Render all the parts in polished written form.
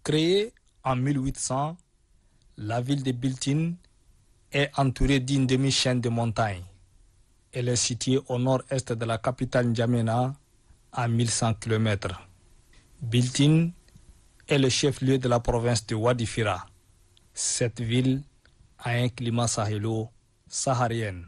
Créée en 1800, la ville de Biltine est entourée d'une demi-chaîne de montagnes. Elle est située au nord-est de la capitale N'Djamena, à 1100 km. Biltine est le chef-lieu de la province de Wadifira. Cette ville a un climat sahélo-saharien.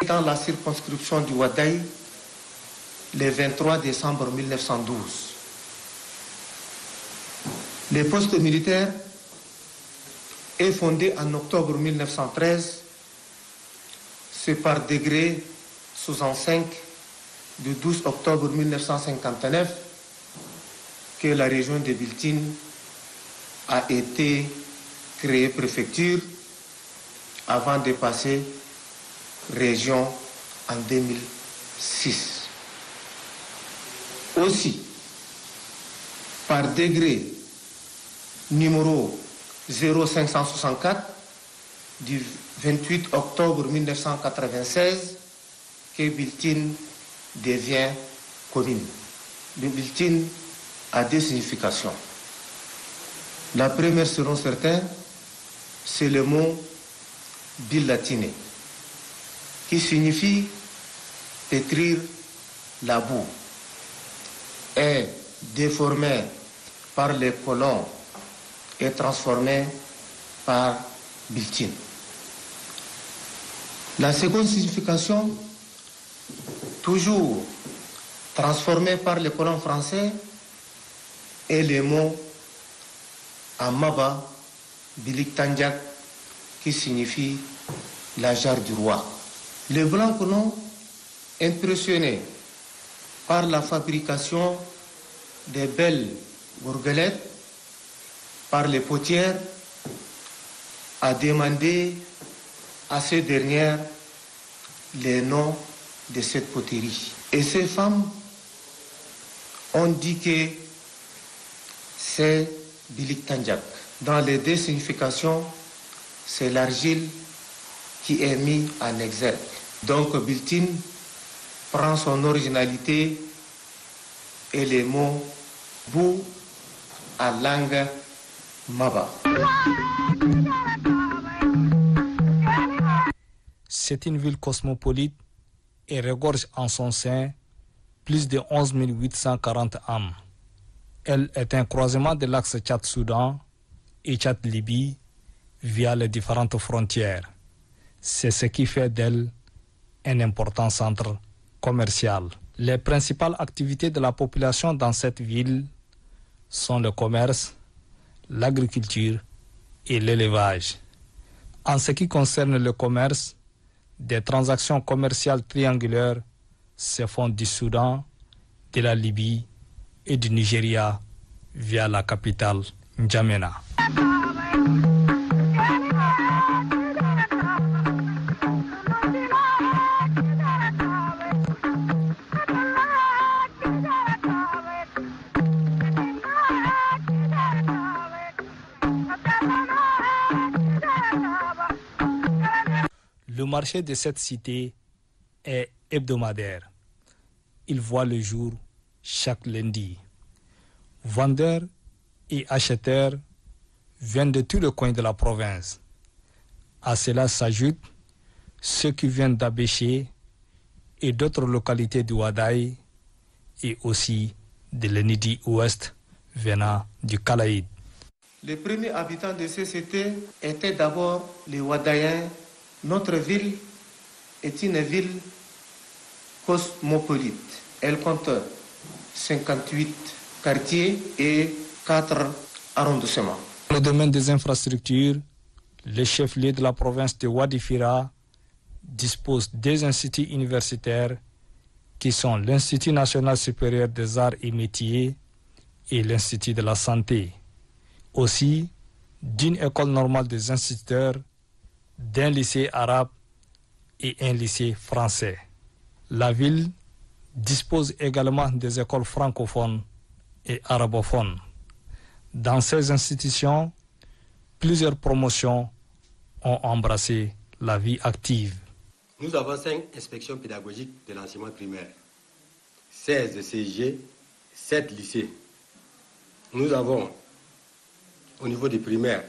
Dans la circonscription du Wadaï, le 23 décembre 1912, le poste militaire est fondé en octobre 1913. C'est par décret 65 du 12 octobre 1959 que la région de Biltine a été créée préfecture avant de passer région en 2006. Aussi, par décret numéro 0564 du 28 octobre 1996 que Biltine devient commune. Le Biltine a deux significations. La première, selon certains, c'est le mot billatine, qui signifie pétrir la boue, est déformé par les colons et transformé par Biltine. La seconde signification, toujours transformée par les colons français, est le mot Amaba Bilik Tanjak, qui signifie la jarre du roi. Les blancs colons, impressionnés par la fabrication des belles gourgelettes par les potières, a demandé à ces dernières les noms de cette poterie. Et ces femmes ont dit que c'est Bilik Tanjak. Dans les deux significations, c'est l'argile qui est mise en exergue. Donc Biltine prend son originalité et les mots bou à langue maba. C'est une ville cosmopolite et regorge en son sein plus de 11 840 âmes. Elle est un croisement de l'axe Tchad-Soudan et Tchad-Libye via les différentes frontières. C'est ce qui fait d'elle un important centre commercial. Les principales activités de la population dans cette ville sont le commerce, l'agriculture et l'élevage. En ce qui concerne le commerce, des transactions commerciales triangulaires se font du Soudan, de la Libye et du Nigeria via la capitale N'Djamena. Le marché de cette cité est hebdomadaire. Il voit le jour chaque lundi. Vendeurs et acheteurs viennent de tous les coins de la province. À cela s'ajoutent ceux qui viennent d'Abéché et d'autres localités du Wadaï et aussi de l'Enidi Ouest venant du Kalaïd. Les premiers habitants de ces cités étaient d'abord les Wadaïens. Notre ville est une ville cosmopolite. Elle compte 58 quartiers et 4 arrondissements. Dans le domaine des infrastructures, le chef-lieu de la province de Wadifira dispose des instituts universitaires qui sont l'Institut national supérieur des arts et métiers et l'Institut de la santé. Aussi, d'une école normale des instituteurs, d'un lycée arabe et un lycée français. La ville dispose également des écoles francophones et arabophones. Dans ces institutions, plusieurs promotions ont embrassé la vie active. Nous avons 5 inspections pédagogiques de l'enseignement primaire, 16 CIG, 7 lycées, nous avons, au niveau du primaire,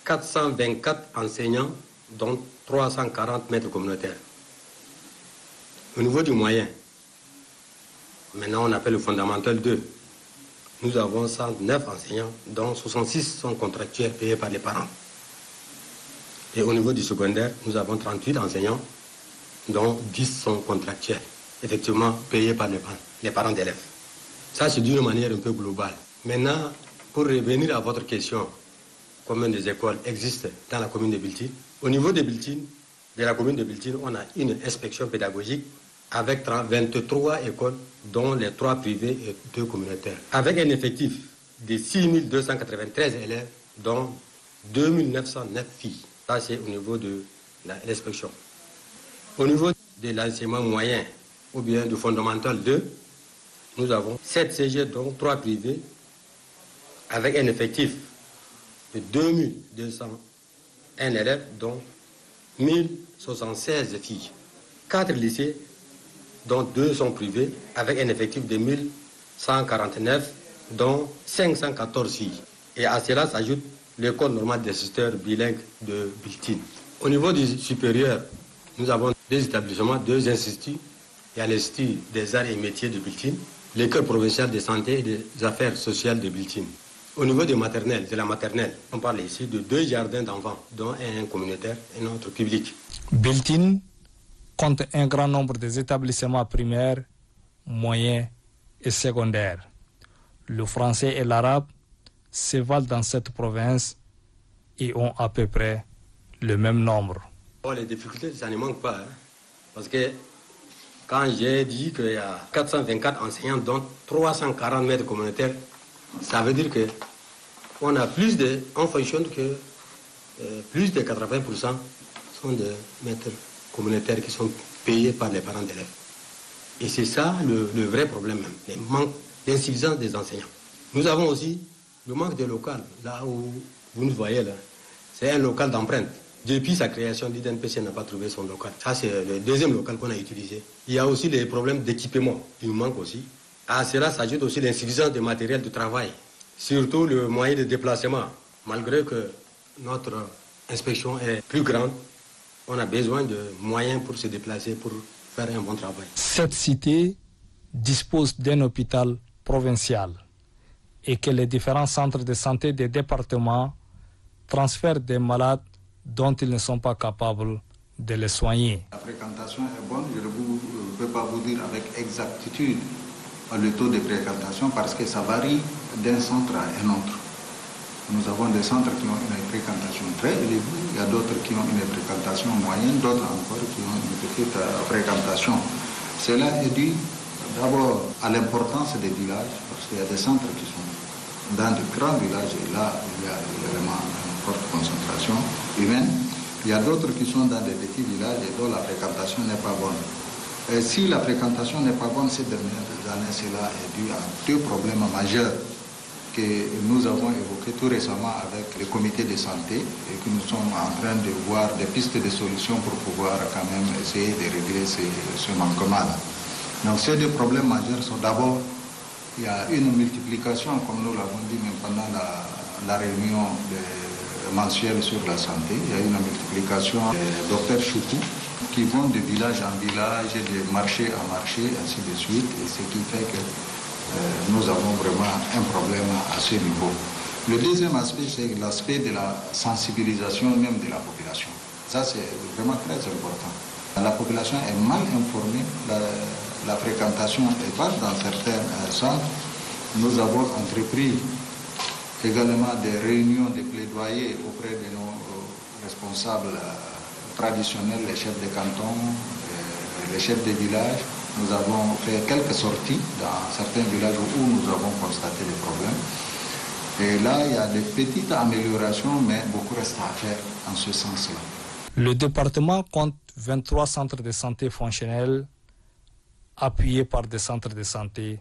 424 enseignants, dont 340 maîtres communautaires. Au niveau du moyen, maintenant on appelle le fondamental 2, nous avons 109 enseignants, dont 66 sont contractuels payés par les parents. Et au niveau du secondaire, nous avons 38 enseignants, dont 10 sont contractuels, effectivement payés par les parents d'élèves. Ça, c'est d'une manière un peu globale. Maintenant, pour revenir à votre question, combien des écoles existent dans la commune de Biltine? Au niveau de Biltine, de la commune de Biltine, on a une inspection pédagogique avec 23 écoles, dont les 3 privées et 2 communautaires. Avec un effectif de 6 293 élèves, dont 2 909 filles. Ça, c'est au niveau de l'inspection. Au niveau de l'enseignement moyen, ou bien du fondamental 2, nous avons 7 CG, dont 3 privés, avec un effectif de 2201 élèves, dont 1076 filles. 4 lycées, dont 2 sont privés, avec un effectif de 1149, dont 514 filles. Et à cela s'ajoute l'école normale des sisters bilingues de Biltine. Au niveau du supérieur, nous avons 2 établissements, 2 instituts. Il y a l'Institut des arts et métiers de Biltine, l'école provinciale de santé et des affaires sociales de Biltine. Au niveau de la maternelle, on parle ici de 2 jardins d'enfants, dont un communautaire et un autre public. Biltine compte un grand nombre d'établissements primaires, moyens et secondaires. Le français et l'arabe se valent dans cette province et ont à peu près le même nombre. Oh, les difficultés, ça ne manque pas. Parce que quand j'ai dit qu'il y a 424 enseignants, dont 340 maîtres communautaires, ça veut dire qu'on a on fonctionne que plus de 80% sont des maîtres communautaires qui sont payés par les parents d'élèves. Et c'est ça le vrai problème même, le manque d'insuffisance des enseignants. Nous avons aussi le manque de local. Là où vous nous voyez, là, c'est un local d'empreinte. Depuis sa création, l'IDNPC n'a pas trouvé son local. Ça, c'est le deuxième local qu'on a utilisé. Il y a aussi les problèmes d'équipement. Il nous manque aussi. À cela s'ajoute aussi l'insuffisance de matériel de travail. Surtout le moyen de déplacement. Malgré que notre inspection est plus grande, on a besoin de moyens pour se déplacer, pour faire un bon travail. Cette cité dispose d'un hôpital provincial et que les différents centres de santé des départements transfèrent des malades dont ils ne sont pas capables de les soigner. La fréquentation est bonne, je ne peux pas vous dire avec exactitude le taux de fréquentation parce que ça varie d'un centre à un autre. Nous avons des centres qui ont une fréquentation très élevée, il y a d'autres qui ont une fréquentation moyenne, d'autres encore qui ont une petite fréquentation. Cela est dû d'abord à l'importance des villages, parce qu'il y a des centres qui sont dans de grands villages et là il y a vraiment une forte concentration humaine. Il y a d'autres qui sont dans des petits villages et dont la fréquentation n'est pas bonne. Et si la fréquentation n'est pas bonne ces dernières années, cela est dû à 2 problèmes majeurs que nous avons évoqués tout récemment avec le comité de santé et que nous sommes en train de voir des pistes de solutions pour pouvoir quand même essayer de régler ce manquement-là. Donc ces 2 problèmes majeurs sont d'abord, il y a une multiplication, comme nous l'avons dit même pendant la réunion mensuelle sur la santé, il y a une multiplication des docteurs Choukou qui vont de village en village, de marché en marché, ainsi de suite, et ce qui fait que nous avons vraiment un problème à ce niveau. Le deuxième aspect, c'est l'aspect de la sensibilisation même de la population. Ça, c'est vraiment très important. La population est mal informée, la fréquentation est basse dans certains centres. Nous avons entrepris également des réunions de plaidoyer auprès de nos responsables traditionnels, les chefs de canton, les chefs de village. Nous avons fait quelques sorties dans certains villages où nous avons constaté des problèmes. Et là, il y a des petites améliorations, mais beaucoup reste à faire en ce sens-là. Le département compte 23 centres de santé fonctionnels appuyés par des centres de santé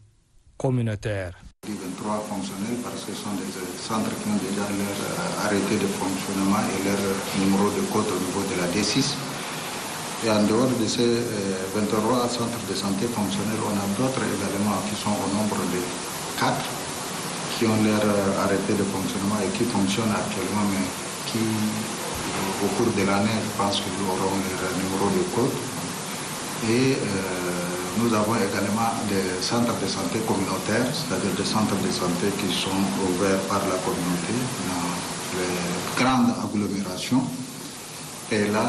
communautaires. 23 fonctionnels parce que ce sont des centres qui ont déjà leur arrêté de fonctionnement et leur numéro de code au niveau de la D6. Et en dehors de ces 23 centres de santé fonctionnels, on a d'autres également qui sont au nombre de 4 qui ont leur arrêté de fonctionnement et qui fonctionnent actuellement, mais qui, au cours de l'année, je pense qu'ils auront leur numéro de code. Et nous avons également des centres de santé communautaires, c'est-à-dire des centres de santé qui sont ouverts par la communauté dans les grandes agglomérations. Et là,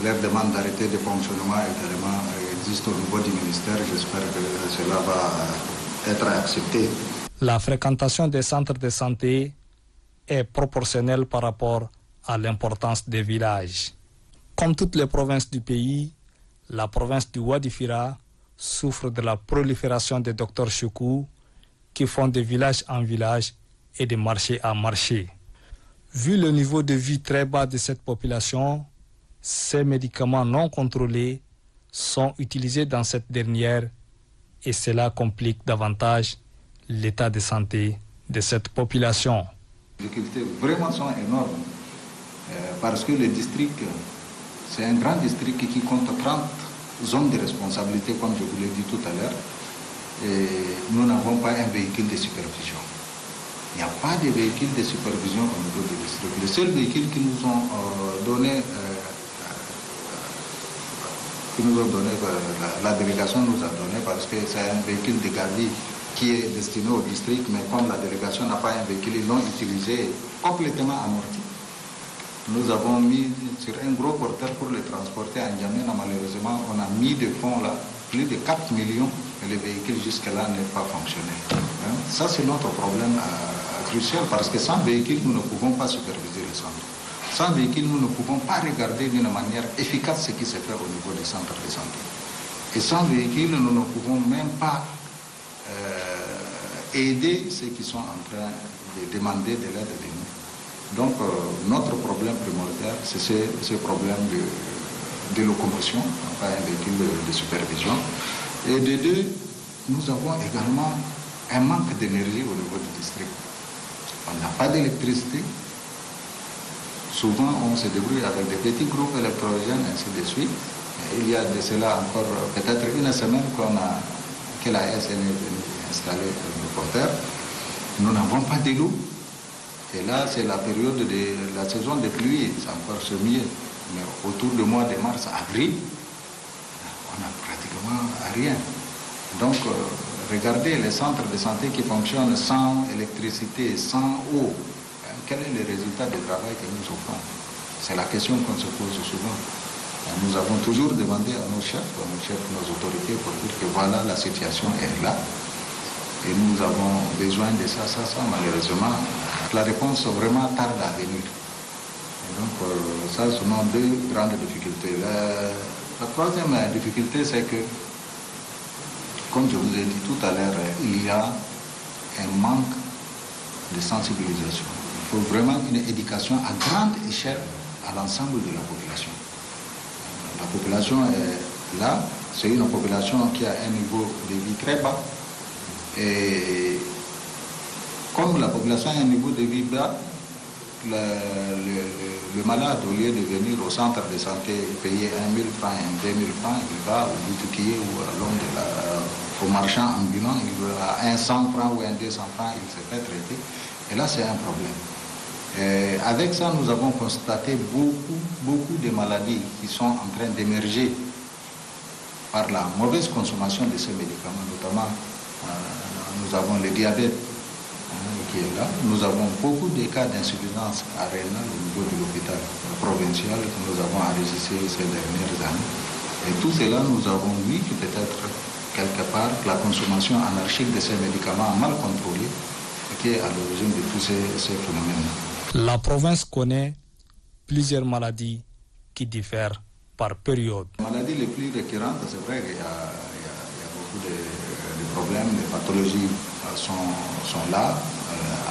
leur demande d'arrêté de fonctionnement également existe au niveau du ministère. J'espère que cela va être accepté. La fréquentation des centres de santé est proportionnelle par rapport à l'importance des villages. Comme toutes les provinces du pays, la province du Wadifira souffre de la prolifération des docteurs Choukou qui font de village en village et de marché en marché. Vu le niveau de vie très bas de cette population, ces médicaments non contrôlés sont utilisés dans cette dernière et cela complique davantage l'état de santé de cette population. Les difficultés vraiment sont énormes parce que le district, c'est un grand district qui compte 30 zones de responsabilité, comme je vous l'ai dit tout à l'heure, et nous n'avons pas un véhicule de supervision. Il n'y a pas de véhicule de supervision au niveau du district. Le seul véhicule qui nous ont donné, la délégation nous a donné, parce que c'est un véhicule de garde qui est destiné au district, mais comme la délégation n'a pas un véhicule, ils l'ont utilisé complètement amorti. Nous avons mis sur un gros porteur pour le transporter à N'Djamena. Malheureusement, on a mis de fonds là, plus de 4 millions, et le véhicule jusque-là n'est pas fonctionnel. Ça, c'est notre problème crucial, parce que sans véhicule, nous ne pouvons pas superviser les centres. Sans véhicule, nous ne pouvons pas regarder d'une manière efficace ce qui se fait au niveau des centres de santé. Et sans véhicule, nous ne pouvons même pas aider ceux qui sont en train de demander de l'aide de nous. Donc, notre problème primordial, c'est ce problème de locomotion, pas un véhicule de supervision. Et de deux, nous avons également un manque d'énergie au niveau du district. On n'a pas d'électricité. Souvent, on se débrouille avec des petits groupes électrogènes, ainsi de suite. Il y a de cela encore peut-être une semaine que la SN est venue installer le porteur. Nous n'avons pas de l'eau. Et là, c'est la période de la saison des pluies, c'est encore semier. Mais autour du mois de mars, avril, on n'a pratiquement rien. Donc, regardez les centres de santé qui fonctionnent sans électricité, sans eau. Quel est le résultat du travail que nous offrons? C'est la question qu'on se pose souvent. Nous avons toujours demandé à nos chefs, nos autorités, pour dire que voilà, la situation est là. Et nous avons besoin de ça, malheureusement. La réponse vraiment tarde à venir. Et donc, ça, ce sont deux grandes difficultés. La troisième difficulté, c'est que, comme je vous ai dit tout à l'heure, il y a un manque de sensibilisation. Il faut vraiment une éducation à grande échelle à l'ensemble de la population. La population est là, c'est une population qui a un niveau de vie très bas. Et comme la population a un niveau de vie bas, le malade, au lieu de venir au centre de santé payer 1 000 francs, 2 000 francs, il va au boutiquier ou à l'homme au marchand ambulant, il va à 100 francs ou 200 francs, il se fait traiter. Et là, c'est un problème. Et avec ça, nous avons constaté beaucoup de maladies qui sont en train d'émerger par la mauvaise consommation de ces médicaments, notamment nous avons le diabète qui est là. Nous avons beaucoup de cas d'insuffisance rénale au niveau de l'hôpital provincial que nous avons enregistré ces dernières années. Et tout cela, nous avons vu que peut-être quelque part la consommation anarchique de ces médicaments mal contrôlée qui est à l'origine de tous ces phénomènes. La province connaît plusieurs maladies qui diffèrent par période. Les maladies les plus récurrentes, c'est vrai qu'il y a beaucoup de problèmes, les pathologies sont là.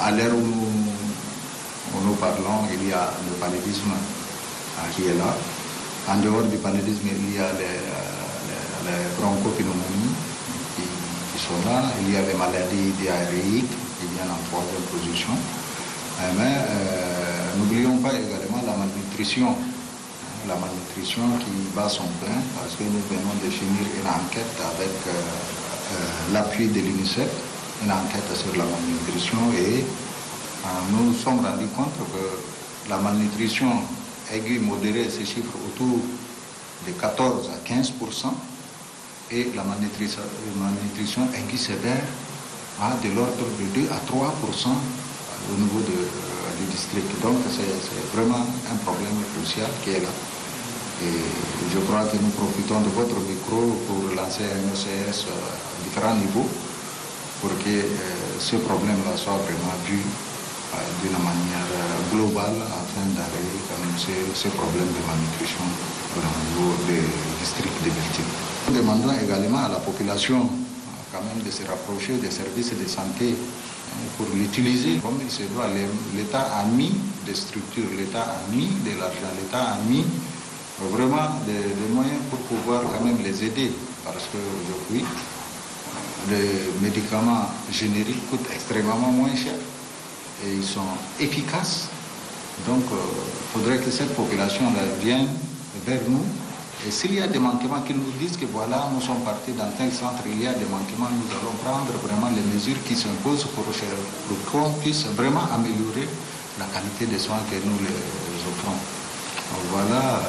À l'heure où nous parlons, il y a le paludisme qui est là. En dehors du paludisme, il y a les bronchopneumonies qui sont là. Il y a les maladies diarrhéiques qui viennent en troisième position. Mais n'oublions pas également la malnutrition. La malnutrition qui bat son plein, parce que nous venons de finir une enquête avec l'appui de l'UNICEF une enquête sur la malnutrition et nous nous sommes rendus compte que la malnutrition aiguë modérée se chiffre autour de 14 à 15% et la malnutrition aiguë sévère a de l'ordre de 2 à 3% au niveau du district. Donc c'est vraiment un problème crucial qui est là. Et je crois que nous profitons de votre micro pour lancer un OCS à différents niveaux pour que ce problème-là soit vraiment vu d'une manière globale afin d'arrêter quand même ces problèmes de malnutrition au niveau des districts de Belgique. Nous demandons également à la population quand même de se rapprocher des services de santé pour l'utiliser comme il se doit. L'État a mis des structures, l'État a mis de l'argent, l'État a mis vraiment des moyens pour pouvoir quand même les aider parce qu'aujourd'hui les médicaments génériques coûtent extrêmement moins cher et ils sont efficaces. Donc il faudrait que cette population-là vienne vers nous. Et s'il y a des manquements, qu'ils nous disent que voilà, nous sommes partis dans tel centre, il y a des manquements, nous allons prendre vraiment les mesures qui s'imposent pour qu'on puisse vraiment améliorer la qualité des soins que nous les offrons. Donc, voilà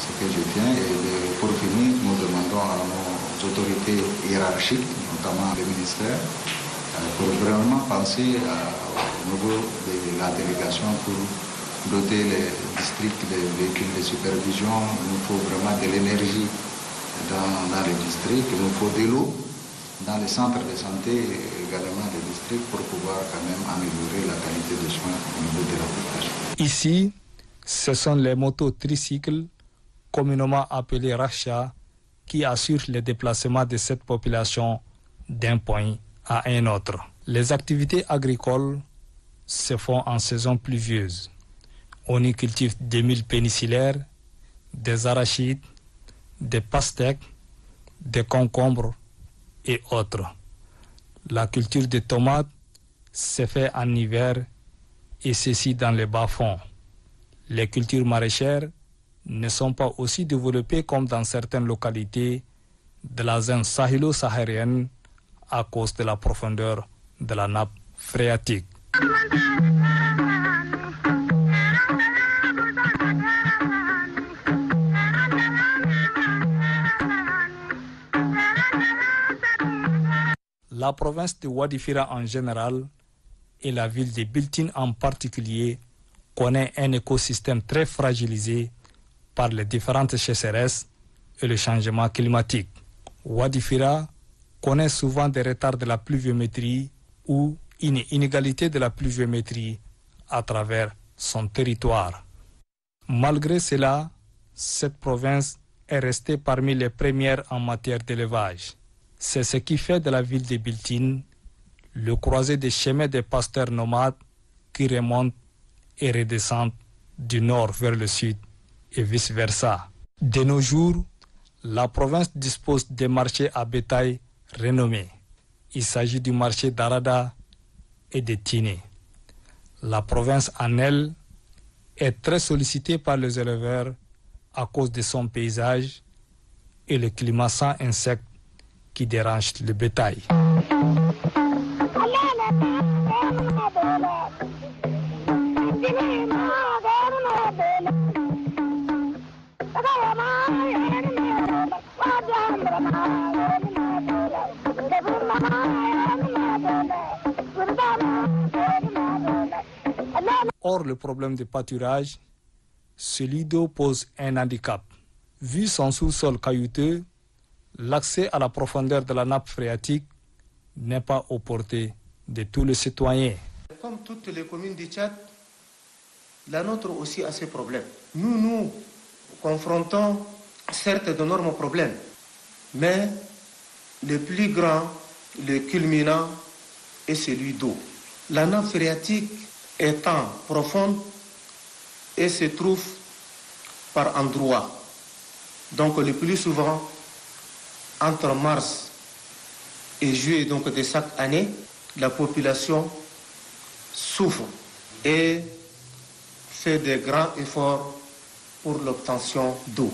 ce que je tiens. Et pour finir, nous demandons à nos autorités hiérarchiques, notamment les ministères, pour vraiment penser au niveau de la délégation pour doter les districts des véhicules de supervision. Il nous faut vraiment de l'énergie dans les districts, il nous faut de l'eau dans les centres de santé et également des districts pour pouvoir quand même améliorer la qualité des soins au niveau de la population. Ici, ce sont les motos tricycles, communément appelées Racha, qui assurent le déplacement de cette population d'un point à un autre. Les activités agricoles se font en saison pluvieuse. On y cultive des milles péninsulaires, des arachides, des pastèques, des concombres et autres. La culture de tomates se fait en hiver et ceci dans les bas-fonds. Les cultures maraîchères ne sont pas aussi développées comme dans certaines localités de la zone sahélo-saharienne à cause de la profondeur de la nappe phréatique. La province de Wadifira en général et la ville de Biltine en particulier connaît un écosystème très fragilisé par les différentes sécheresses et le changement climatique. Wadifira connaît souvent des retards de la pluviométrie ou une inégalité de la pluviométrie à travers son territoire. Malgré cela, cette province est restée parmi les premières en matière d'élevage. C'est ce qui fait de la ville de Biltine le croisé des chemins des pasteurs nomades qui remontent et redescendent du nord vers le sud et vice-versa. De nos jours, la province dispose de marchés à bétail renommés. Il s'agit du marché d'Arada et de Tiné. La province en elle est très sollicitée par les éleveurs à cause de son paysage et le climat sans insectes qui dérange le bétail. Or, le problème de pâturage, celui d'eau pose un handicap. Vu son sous-sol caillouteux, l'accès à la profondeur de la nappe phréatique n'est pas aux portées de tous les citoyens. Comme toutes les communes du Tchad, la nôtre aussi a ses problèmes. Nous confrontons certes d'énormes problèmes, mais le plus grand, le culminant, est celui d'eau. La nappe phréatique étant profonde et se trouve par endroits. Donc le plus souvent, entre mars et juillet donc de chaque année, la population souffre et fait de grands efforts pour l'obtention d'eau.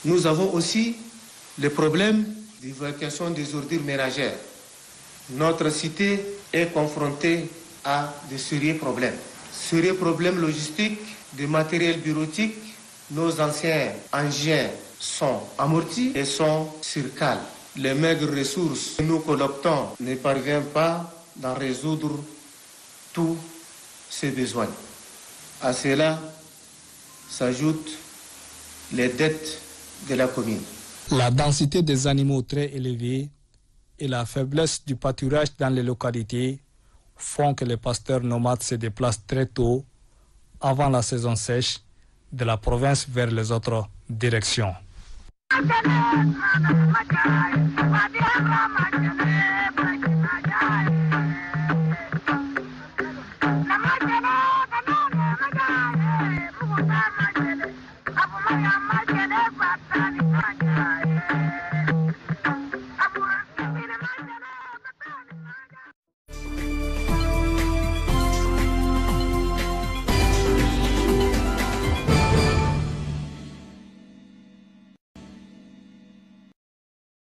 Nous avons aussi le problème d'évacuation des ordures ménagères. Notre cité est confrontée à de sérieux problèmes. Sérieux problèmes logistiques, de matériel bureautique. Nos anciens engins sont amortis et sont sur cale. Les maigres ressources que nous collectons ne parviennent pas à résoudre tous ces besoins. À cela s'ajoutent les dettes de la commune. La densité des animaux très élevée et la faiblesse du pâturage dans les localités font que les pasteurs nomades se déplacent très tôt, avant la saison sèche, de la province vers les autres directions.